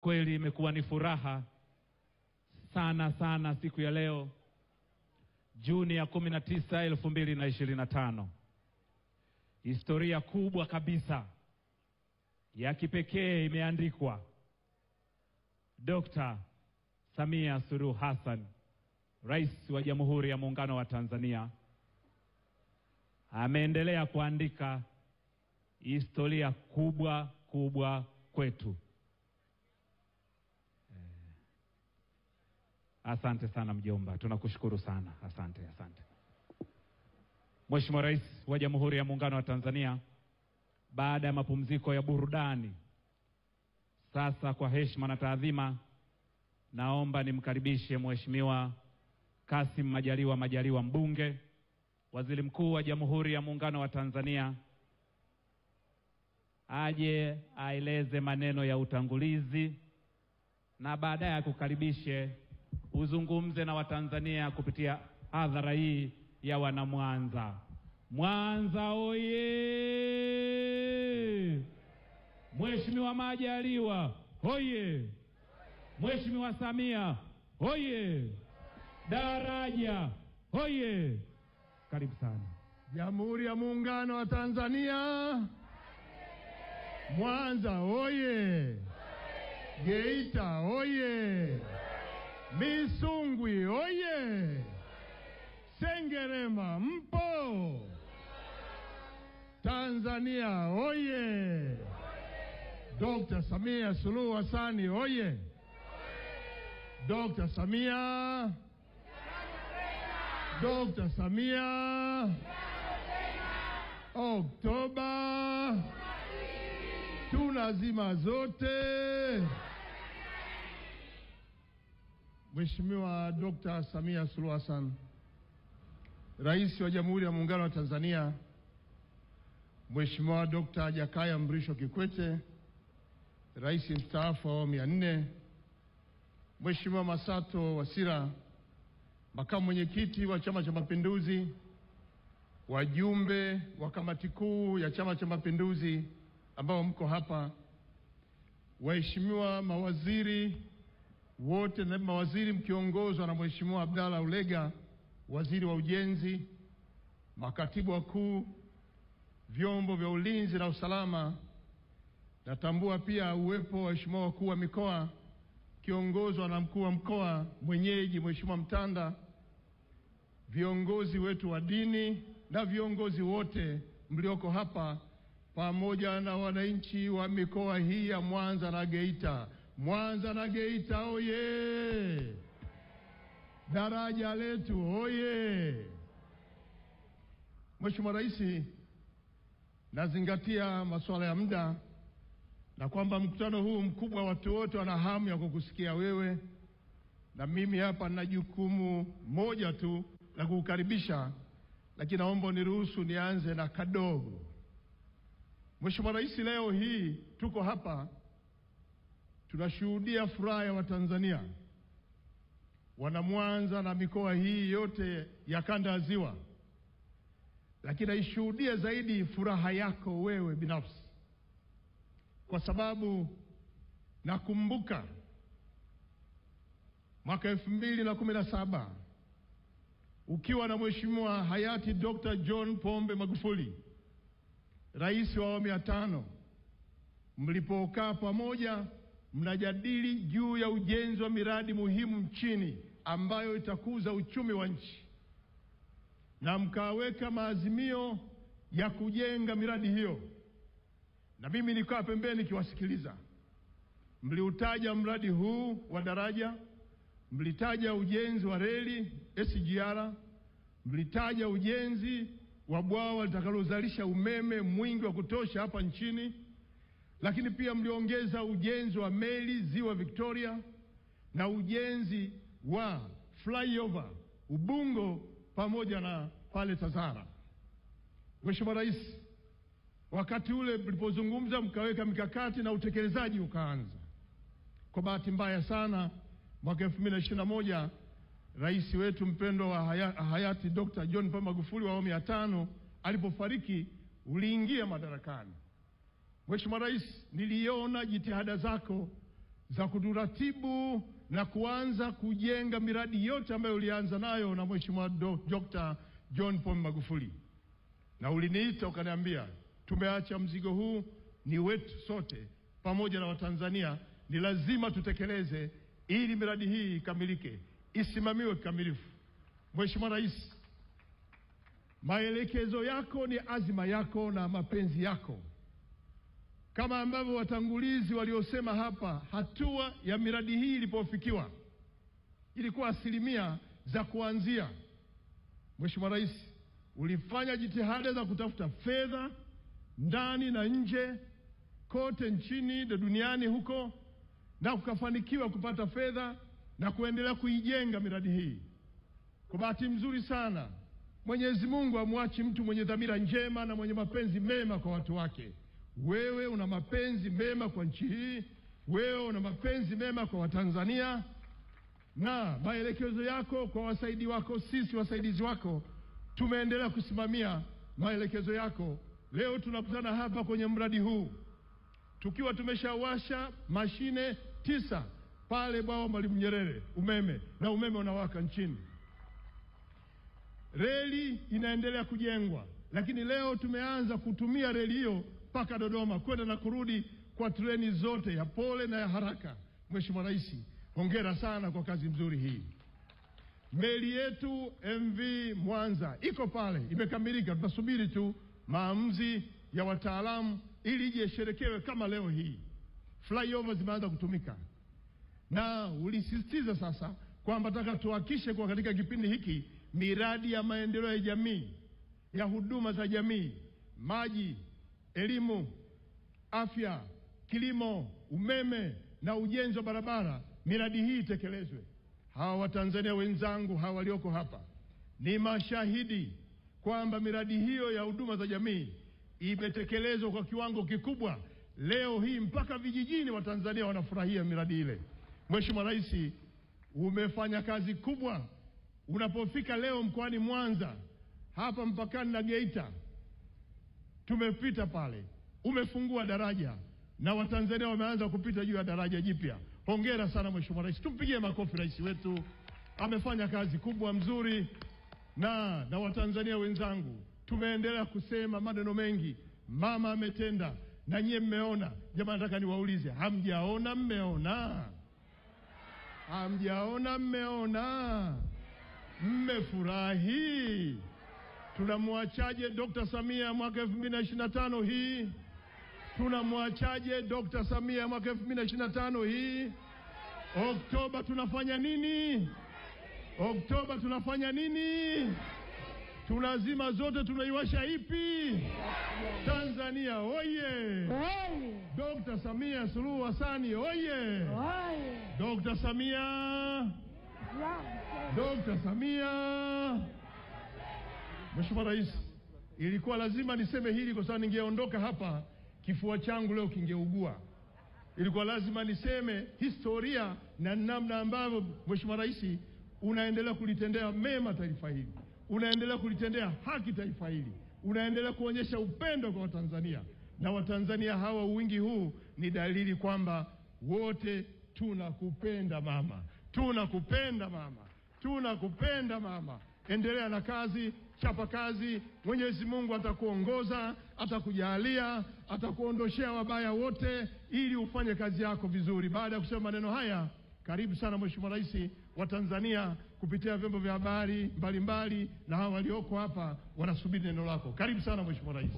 Kweli imekuwa ni furaha sana siku ya leo Juni ya 19, 2025. Historia kubwa kabisa ya kipekee imeandikwa. Dr. Samia Suluhu Hassan, Rais wa Jamhuri ya Muungano wa Tanzania, ameendelea kuandika historia kubwa kwetu. Asante sana mjomba, tunakushukuru sana. Asante. Mheshimiwa Rais wa Jamhuri ya Muungano wa Tanzania, baada ya mapumziko ya burudani, sasa kwa heshima na taadhima naomba nimkaribishe Mheshimiwa Kassim Majaliwa Mbunge, Waziri Mkuu wa Jamhuri ya Muungano wa Tanzania, aje aeleze maneno ya utangulizi na baadaye akukaribishe uzungumze na Watanzania kupitia hadhara hii ya wana Mwanza. Mwanza oye! Mheshimiwa Majaliwa oye! Mheshimiwa Samia oye! Daraja oye! Karibu sana. Jamhuri ya Muungano wa Tanzania. Mwanza oye! Geita oye! Misungwi oye! Sengerema mpo! Tanzania oye! Dr. Samia Suluhu Hassan oye! Dr. Samia! Dr. Samia! Oktoba! Tunazima zote! Mheshimiwa Dr. Samia Suluhu Hassan, Rais wa Jamhuri ya Muungano wa Tanzania, Mheshimiwa Dr. Jakaya Mrisho Kikwete, Rais mstaafu wa awamu ya 4, Mheshimiwa Masato Wasira, Makamu Mwenyekiti wa Chama cha Mapinduzi, wajumbe wa Kamati Kuu ya Chama cha Mapinduzi ambao mko hapa, waheshimiwa mawaziri wote na mawaziri mkiongozwa na Mheshimiwa Abdalla Ulega, Waziri wa Ujenzi, makatibu wakuu, vyombo vya ulinzi na usalama. Natambua pia uwepo wa waheshimiwa wakuu wa mikoa kiongozwa na mkuu wa mkoa mwenyeji Mheshimiwa Mtanda, viongozi wetu wa dini na viongozi wote mlioko hapa, pamoja na wananchi wa mikoa hii ya Mwanza na Geita. Mwanza na Geita oye! Daraja letu oye! Mheshimiwa Rais, nazingatia masuala ya muda na kwamba mkutano huu mkubwa watu wote wana hamu ya kukusikia wewe, na mimi hapa nina jukumu moja tu la kukukaribisha, lakini naomba niruhusu nianze na kadogo. Mheshimiwa Rais, leo hii tuko hapa tunashuhudia furaha ya Watanzania, wana Mwanza na mikoa hii yote ya kanda ya Ziwa, lakini naishuhudia zaidi furaha yako wewe binafsi, kwa sababu nakumbuka mwaka 2017 ukiwa na Mheshimiwa hayati Dr. John Pombe Magufuli, Rais wa awamu ya 5, mlipokaa pamoja mnajadili juu ya ujenzi wa miradi muhimu nchini ambayo itakuza uchumi wa nchi, na mkaweka maazimio ya kujenga miradi hiyo, na mimi nilikuwa pembeni kiwasikiliza. Mliutaja mradi huu wa daraja, mlitaja ujenzi wa reli SGR, mlitaja ujenzi wa bwawa litakalozalisha umeme mwingi wa kutosha hapa nchini, lakini pia mliongeza ujenzi wa meli Ziwa Victoria na ujenzi wa flyover Ubungo pamoja na pale Tazara. Mheshimiwa Rais, wakati ule mlipozungumza mkaweka mikakati na utekelezaji ukaanza. Kwa bahati mbaya sana mwaka 2021 Rais wetu mpendwa wa hayati Dr. John Pombe Magufuli wa awamu ya 5 alipofariki, uliingia madarakani. Mheshimiwa Rais, niliona jitihada zako za kuturatibu na kuanza kujenga miradi yote ambayo ulianza nayo na Mheshimiwa Dr. John Pombe Magufuli. Na uliniita ukaniambia, tumeacha mzigo huu ni wetu sote pamoja na Watanzania, ni lazima tutekeleze ili miradi hii ikamilike, isimamiwe kikamilifu. Mheshimiwa Rais, maelekezo yako ni azima yako na mapenzi yako. Kama ambavyo watangulizi waliosema hapa, hatua ya miradi hii ilipofikiwa ilikuwa asilimia za kuanzia. Mheshimiwa Rais, ulifanya jitihada za kutafuta fedha ndani na nje kote nchini na duniani huko, na ukafanikiwa kupata fedha na kuendelea kuijenga miradi hii. Kwa bahati nzuri sana, Mwenyezi Mungu amwachi mtu mwenye dhamira njema na mwenye mapenzi mema kwa watu wake. Wewe una mapenzi mema kwa nchi hii, wewe una mapenzi mema kwa Watanzania, na maelekezo yako kwa wasaidizi wako, sisi wasaidizi wako tumeendelea kusimamia maelekezo yako. Leo tunakutana hapa kwenye mradi huu tukiwa tumeshawasha mashine 9 pale bwawa Mwalimu Nyerere, umeme unawaka nchini. Reli inaendelea kujengwa, lakini leo tumeanza kutumia reli hiyo mpaka Dodoma kwenda na kurudi kwa treni zote ya pole na ya haraka. Mheshimiwa Rais, hongera sana kwa kazi nzuri hii. Meli yetu MV Mwanza iko pale, imekamilika, tunasubiri tu maamuzi ya wataalamu ili ije sherekewe kama leo hii. Flyover zimeanza kutumika. Na ulisisitiza sasa kwamba nataka tuhakishe kwa katika kipindi hiki miradi ya maendeleo ya jamii, ya huduma za jamii, maji, elimu, afya, kilimo, umeme na ujenzi wa barabara, miradi hii itekelezwe. Hawa Watanzania wenzangu hawa walioko hapa ni mashahidi kwamba miradi hiyo ya huduma za jamii imetekelezwa kwa kiwango kikubwa. Leo hii mpaka vijijini Watanzania wanafurahia miradi ile. Mheshimiwa Rais, umefanya kazi kubwa. Unapofika leo mkoani Mwanza, hapa mpakani na Geita, tumepita pale, umefungua daraja na Watanzania wameanza kupita juu ya daraja jipya. Hongera sana Mheshimiwa Rais. Tumpigie makofi rais wetu. Amefanya kazi kubwa mzuri. Na Watanzania wenzangu, tumeendelea kusema maneno mengi. Mama ametenda na nyie mmeona. Jamani, nataka niwaulize, hamjaona mmeona? Hamjaona mmeona? Mmefurahi? Tunamwachaje Dr. Samia mwaka 2025 hii? Tunamwachaje Dr. Samia mwaka 2025 hii? Oktoba tunafanya nini? Oktoba tunafanya nini? Tunazima zote, tunaiwasha ipi? Tanzania oye! Dr. Samia Suluhu Hassan oye! Dr. Samia! Dr. Samia! Mheshimiwa Rais, ilikuwa lazima niseme hili kwa sababu ningeondoka hapa kifua changu leo kingeugua. Ilikuwa lazima niseme historia na namna ambavyo Mheshimiwa Rais unaendelea kulitendea mema taifa hili, unaendelea kulitendea haki taifa hili, unaendelea kuonyesha upendo kwa Watanzania. Na Watanzania hawa, wingi huu ni dalili kwamba wote tunakupenda mama, tunakupenda mama, tunakupenda mama. Endelea na kazi, chapa kazi. Mwenyezi Mungu atakuongoza, atakujalia, atakuondoshea wabaya wote ili ufanye kazi yako vizuri. Baada ya kusema maneno haya, karibu sana Mheshimiwa Rais wa Tanzania kupitia vyombo vya habari mbalimbali na hawa walioko hapa wanasubiri neno lako. Karibu sana Mheshimiwa Rais.